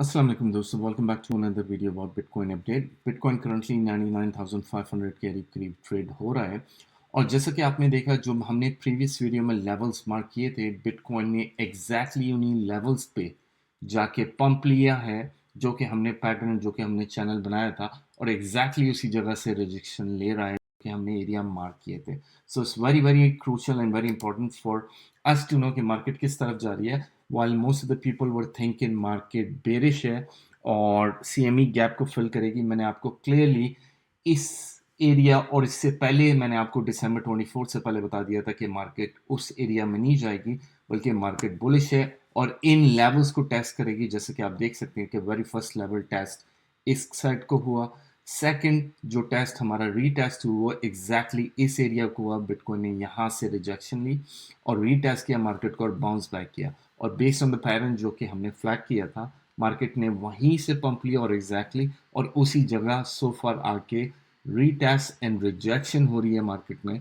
Assalamu alaikum दोस्तों, welcome back to another video about bitcoin update. Bitcoin currently 99,500 के करीब करीब ट्रेड हो रहा है। और जैसा कि आपने देखा, जो हमने प्रीवियस वीडियो में लेवल्स मार्क किए थे, बिटकॉइन ने एग्जैक्टली उन्हीं लेवल्स पे जाके पंप लिया है, जो कि हमने पैटर्न, जो कि हमने चैनल बनाया था, और एग्जैक्टली उसी जगह से रिजेक्शन ले रहा है कि हमने एरिया मार्क किए थे। So it's very very crucial and very important for us to know कि मार्केट किस तरफ जा रही है। while most of the people were thinking market bearish है और CME गैप को फिल करेगी, मैंने आपको क्लियरली इस एरिया और इससे पहले मैंने आपको दिसंबर 24 से पहले बता दिया था कि मार्केट उस एरिया में नहीं जाएगी, बल्कि मार्केट बुलिश है और इन लेवल्स को टेस्ट करेगी। जैसे कि आप देख सकते हैं कि वेरी फर्स्ट लेवल टेस्ट इस साइड को हुआ, सेकंड जो टेस्ट हमारा रीटेस्ट हुआ एग्जैक्टली इस एरिया को हुआ, बिटकॉइन ने यहाँ से रिजेक्शन ली और रीटेस्ट किया मार्केट को और बाउंस बैक किया, और बेस्ड ऑन द पैटर्न जो कि हमने फ्लैग किया था, मार्केट ने वहीं से पंप लिया और एग्जैक्टली और उसी जगह सो फार आके रीटेस्ट एंड रिजेक्शन हो रही है मार्केट में,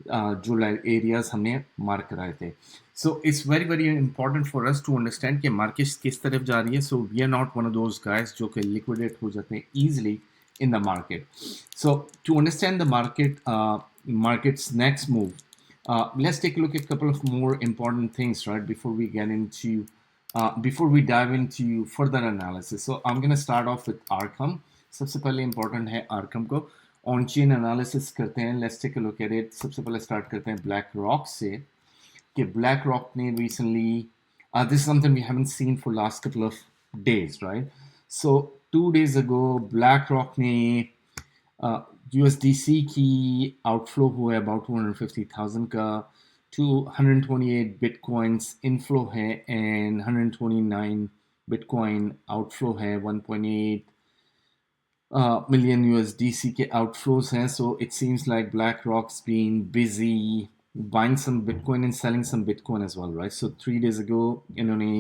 जो एरियाज हमने मार्क कराए थे। So it's very very important for us to understand कि मार्केट किस तरफ जा रही है। So we are not one of those guys जो कि लिक्विडेट हो जाते हैं easily in the market. So to understand the market's next move, let's take a look at a couple of more important things, right, before we dive into further analysis. So I'm going to start off with Arkham. सबसे पहले important है Arkham को on chain analysis करते हैं। Let's take a look at it. सबसे पहले start करते हैं ब्लैक रॉक से कि ब्लैक रॉक ने recently, this is something we haven't seen for last couple of days, right? So 2 days ago black rock ने USDC की आउटफ्लो हुआ है अबाउट 250,000 का, 228 बिटकॉइंस इनफ्लो है एंड 129 बिटकॉइन आउटफ्लो है, 1.8 million USDC के outflows हैं. So it seems like BlackRock's been busy buying some Bitcoin and selling some Bitcoin as well, right? So 3 days ago इन्होंने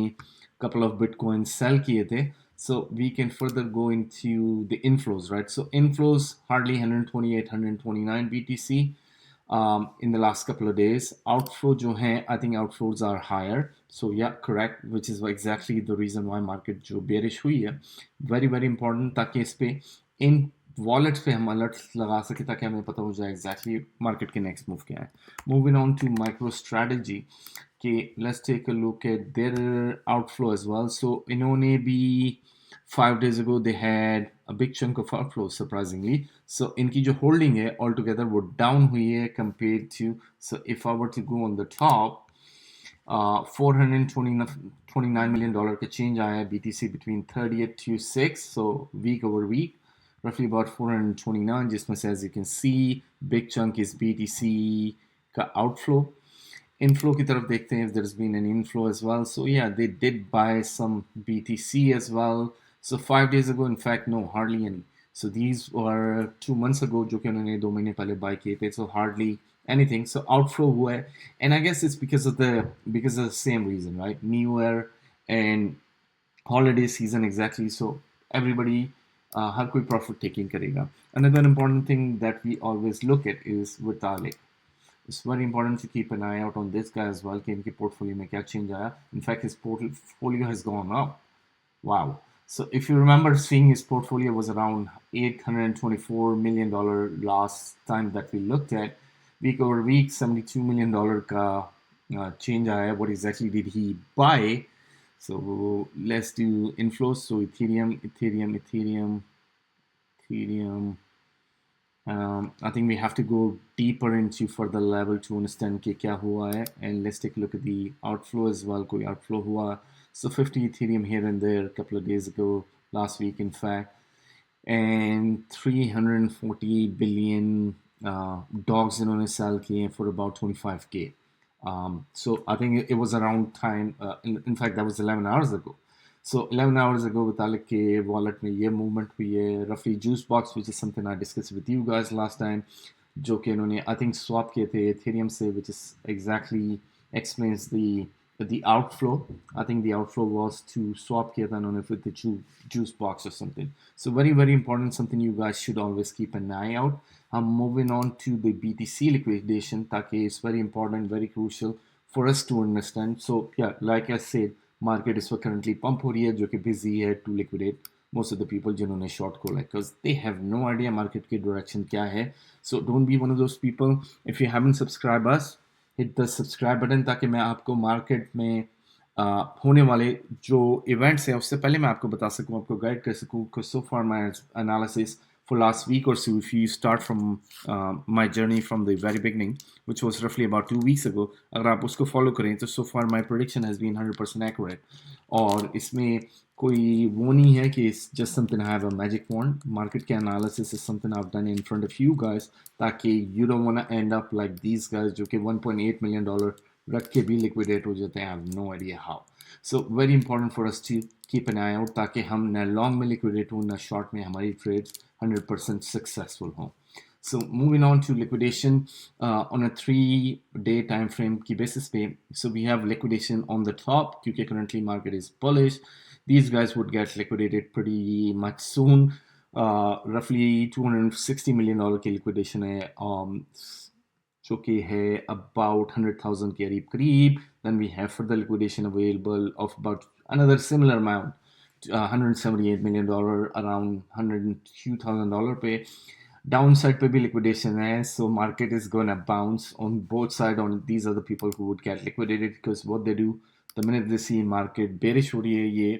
couple of Bitcoin sell किए थे. So we can further go into the inflows, right? So inflows hardly 128, 129 BTC in the last couple of days. Outflow जो हैं, I think outflows are higher. So yeah, correct, which is exactly the reason why market जो bearish हुई है. Very very important ताकि इस पे इन wallets पे हम अलर्ट लगा सके ताकि हमें पता हो जाए एग्जैक्टली मार्केट के नेक्स्ट मूव क्या है। Moving on to micro strategy कि let's take a look at their outflow as well. So इन्होंने भी 5 days ago they had a big chunk of outflow surprisingly. So इनकी जो होल्डिंग है all together वो down हुई है compare to, so if I were to go on the top, $429 million का change आया है BTC between 30th to 6th, so week over week roughly about 429, जिसमें से as you can see big chunk is BTC का outflow. Inflow की तरफ देखते हैं, if there's been an inflow as well. So yeah, they did buy some BTC as well. So 5 days ago, in fact, no, hardly any. So these were 2 months ago, जो कि उन्होंने 2 महीने पहले buy किए थे. So hardly anything. So outflow हुआ है, and I guess it's because of the same reason, right? New Year and holiday season exactly. So everybody, हर कोई profit taking करेगा. Another important thing that we always look at is Vitalik. It's very important to keep an eye out on this guy as well कि इनके portfolio में क्या change आया. In fact, his portfolio has gone up. Wow. So if you remember, seeing his portfolio was around $824 million last time that we looked at. Week over week, $72 million का change आया. What exactly did he buy? So let's do inflows. So Ethereum. I think we have to go deeper into further level to understand कि क्या हुआ है, and let's take a look at the outflow as well. कोई outflow हुआ, so 50 Ethereum here and there a couple of days ago, last week in fact, and 340 billion dogs इन्होंने sell किए for about 25K. So I think it was around time, in fact that was 11 hours ago. So 11 hours ago Vitalik के wallet में ये movement हुई है, roughly juice box, which is something I discussed with you guys last time, जो कि इन्होंने I think swap किए थे Ethereum से, which is exactly explains the outflow. I think the outflow was to swap किया था इन्होंने with the juice box or something. So very very important, something you guys should always keep an eye out. I'm moving on to the BTC liquidation ताकि it's very important, very crucial for us to understand. So yeah, like I said, market इस वक्त currently pump हो रही है जो कि busy है to liquidate most of the people जिन्होंने शॉर्ट खोला है because they have no idea market की डायरेक्शन क्या है. So don't be one of those people. If you haven't subscribe us, hit the subscribe button ताकि मैं आपको मार्केट में होने वाले जो इवेंट्स हैं उससे पहले मैं आपको बता सकूं, आपको गाइड कर सकूं. So far my analysis for last week or so, if you start from my journey from the very beginning, which was roughly about 2 weeks ago, अगर आप उसको follow करें तो so far my prediction has been 100% accurate. और इसमें कोई वो नहीं है कि it's just something I have a magic wand. Market के analysis is something I've done in front of you guys ताकि you don't want to end up like these guys जो कि $1.8 million रख के भी liquidate हो जाते हैं. I have no idea how. So very important for us to keep an eye out ताकि हम न लॉन्ग में liquidate हो न शॉर्ट में हमारी trades 100% successful हो. So moving on to liquidation on a 3-day time frame की basis पे, so we have liquidation on the top क्योंकि currently market is bullish. These guys would get liquidated pretty much soon. Roughly $260 million की liquidation है जो कि है about 100,000 के करीब. Then we have further liquidation available of about another similar amount, $178 million, around $102,000 पे. Downside पे भी liquidation है, so market is gonna bounce on both sides. On these are the people who would get liquidated because what they do, the minute they see market bearish हो रही है ये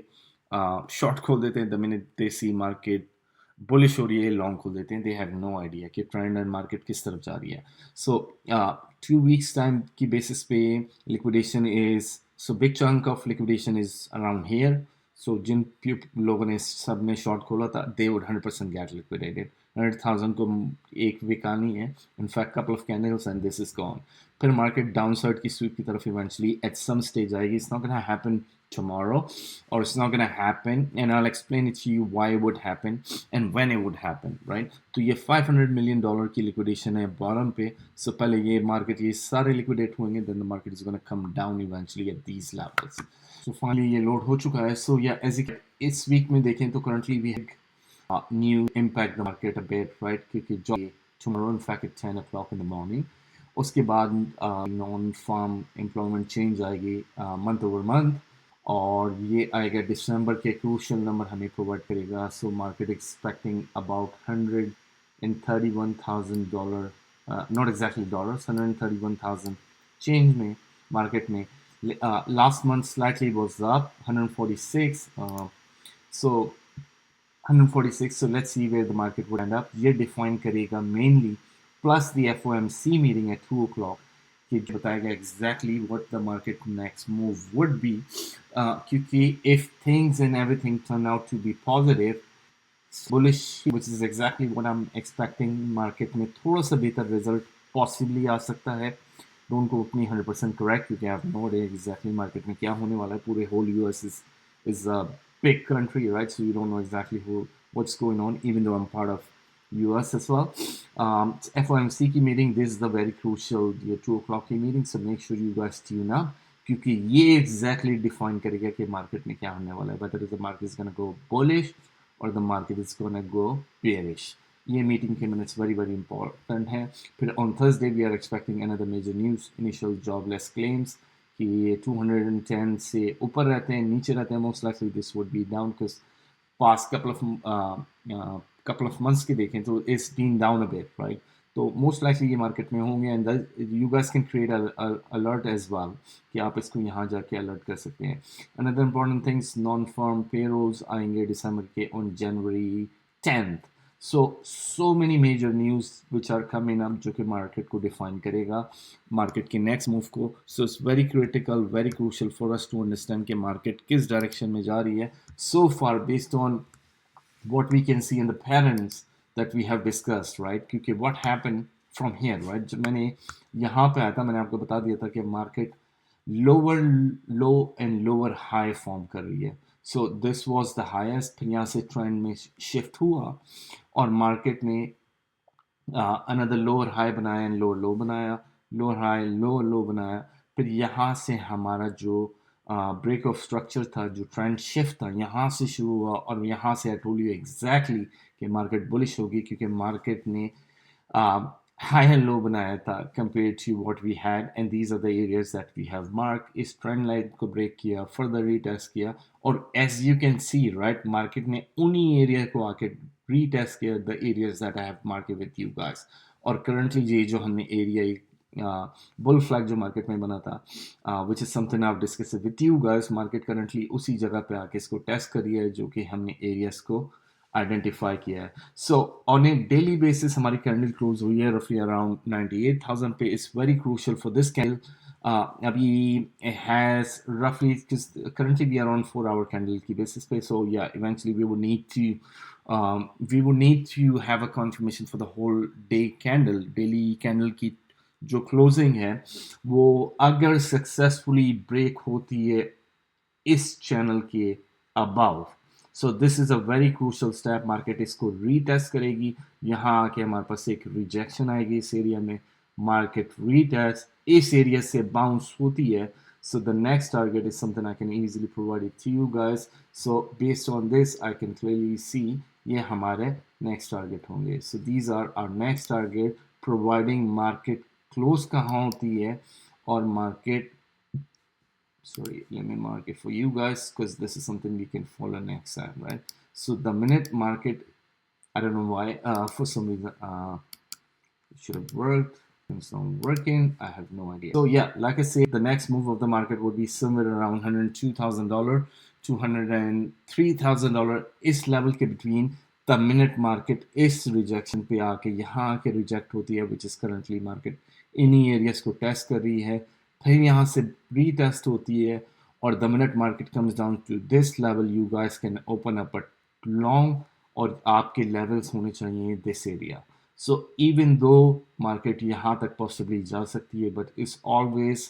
short खोल देते हैं. The minute they see market bullish हो रही है लॉन्ग खोल देते हैं. दे हैव नो आइडिया कि ट्रेंड एंड मार्केट किस तरफ जा रही है. सो 2 weeks टाइम की बेसिस पे liquidation is, so big chunk of liquidation is around here. So जिन लोगों ने सब ने शॉर्ट खोला था दे वुड 100% गेट लिक्विडेटेड. 100,000 को एक वीक आनी है, in fact couple of candles and this is gone. फिर मार्केट डाउनसाइड की स्वीप की तरफ इवेंचुअली एट सम स्टेज आएगी. It's not gonna happen tomorrow, or it's not gonna happen, and I'll explain it to you why it would happen and when it would happen, right? तो ये $500 million की liquidation है bottom पे. So पहले ये market ये सारे liquidate होंगे, then the market is gonna come down eventually at these levels. So finally ये load हो चुका है. So yeah, as इस week में देखें तो currently we have new impact the market a bit, right? क्योंकि जो tomorrow in fact at 10 o'clock in the morning, उसके बाद नॉन फार्म एम्प्लॉयमेंट चेंज आएगी मंथ ओवर मंथ, और ये आएगा दिसंबर के क्रूशियल नंबर हमें प्रोवाइड करेगा. So market expecting about $131,000, not exactly dollars, 131,000 change में मार्केट में. Last month slightly was up 146. So 146. So let's see where the market would end up. ये डिफाइन करेगा mainly plus the FOMC meeting at 2 o'clock कि बताएगा exactly what the market next move would be. क्योंकि if things and everything turn out to be positive, bullish, which is exactly what I'm expecting, market में थोड़ा सा बेहतर result possibly आ सकता है. Don't go अपनी 100% correct क्योंकि I have no idea exactly market में क्या होने वाला है. पूरे whole US is a big country, right? So you don't know exactly what's going on, even though I'm part of US as well. FOMC की meeting, this is the very crucial 2 o'clock की meeting, so make sure you guys tune up क्योंकि ये exactly define करेगा कि market में क्या होने वाला है, whether the market is gonna go bullish or the market is gonna go bearish. ये meeting के minutes very very important है. फिर on Thursday we are expecting another major news, initial jobless claims कि 210 से ऊपर रहते हैं, नीचे रहते हैं. Most likely this would be down because past couple of months के देखें तो it's been down a bit, right? तो most likely ये market में होंगे, and you guys can create a alert as well कि आप इसको यहाँ जाके alert कर सकते हैं. Another important things, non-farm payrolls आएंगे December के on January 10th. So many major news which are coming up जो कि market को define करेगा, market के next move को. So it's very critical, very crucial for us to understand कि market किस direction में जा रही है. So far based on what we can see in the patterns that we have discussed, right? क्योंकि what happened from here, right? जब मैंने यहाँ पे आया था मैंने आपको बता दिया था कि market lower low and lower high form कर रही है. So this was the highest, फिर यहाँ से ट्रेंड में शिफ्ट हुआ और मार्केट ने another lower high बनाया and lower low बनाया, lower high lower low बनाया. फिर यहाँ से हमारा जो ब्रेक ऑफ स्ट्रक्चर था, जो ट्रेंड शिफ्ट था, यहाँ से शुरू हुआ और यहाँ से आई टोल्ड यू एग्जैक्टली कि मार्केट बुलिश होगी क्योंकि मार्केट ने हाई एंड लो बनाया था compare to what we had and these are the areas that we have mark इस ट्रेंड लाइन को ब्रेक किया फर्दर रीटेस्ट किया और as you can see right market ने उन्हीं एरिया को आके रीटेस्ट किया the areas that I have market with you guys और करंटली ये जो हमने एरिया बुल फ्लैग जो मार्केट में बना था which is something I discuss with you guys market currently उसी जगह पे आके इसको टेस्ट करी है जो कि हमने एरियाज को आइडेंटिफाई किया है so on A daily basis हमारी कैंडल क्लोज हुई है रफली अराउंड 98,000 पे it's very crucial for this candle अभी हैज रफली currently we are on 4 hour candle की basis पे so yeah eventually we would need to have a confirmation for the whole day candle daily candle की जो closing है वो अगर successfully break होती है इस चैनल के above so this is a very crucial step market इसको रीटेस्ट करेगी यहाँ आके हमारे पास एक रिजेक्शन आएगी इस एरिया में मार्केट रीटेस्ट इस एरिया से बाउंस होती है so the next target is something I can easily provide it to you guys so based on this I can clearly see ये हमारे next target होंगे so these are our next target providing market close कहाँ होती है और market sorry let me mark it for you guys because this is something we can follow next time right so the minute market I don't know why for some reason it should have worked it's not working I have no idea so yeah like I said the next move of the market would be somewhere around $102,000 $203,000 इस level के between the minute market इस rejection पे आके यहाँ आके reject होती है which is currently market इन्हीं areas को test कर रही है फिर यहाँ से रीटेस्ट होती है और the minute market comes down to this level you guys can open up a long और आपके लेवल्स होने चाहिए this area so even though market यहाँ तक पॉसिबली जा सकती है but it's always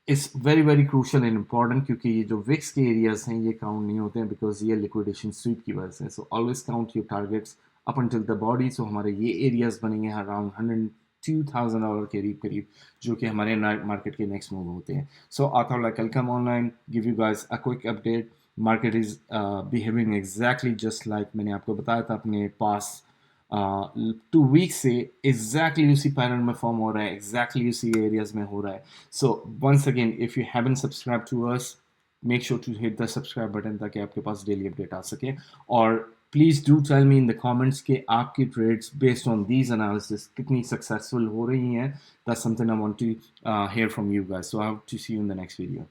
it's very very crucial and important क्योंकि ये जो विक्स के एरियाज हैं ये काउंट नहीं होते हैं बिकॉज ये लिक्विडेशन स्वीप की वजह से so always count your targets up until the body so हमारे ये एरियाज बनेंगे अराउंड $102,000 के करीब करीब जो कि हमारे मार्केट के नेक्स्ट मूव होते हैं so I thought like welcome online give you guys a quick update market is behaving exactly just like मैंने आपको बताया था अपने पास 2 वीक से एग्जैक्टली उसी पैटर्न में फॉर्म हो रहा है एग्जैक्टली उसी एरियाज में हो रहा है so once again if you haven't subscribe to us make sure to hit the subscribe button ताकि आपके पास डेली अपडेट आ सके और please do tell me in the comments कि आपकी trades based on these analysis कितनी सक्सेसफुल हो रही हैं that's something I want to hear from you guys so I have to see you in the next video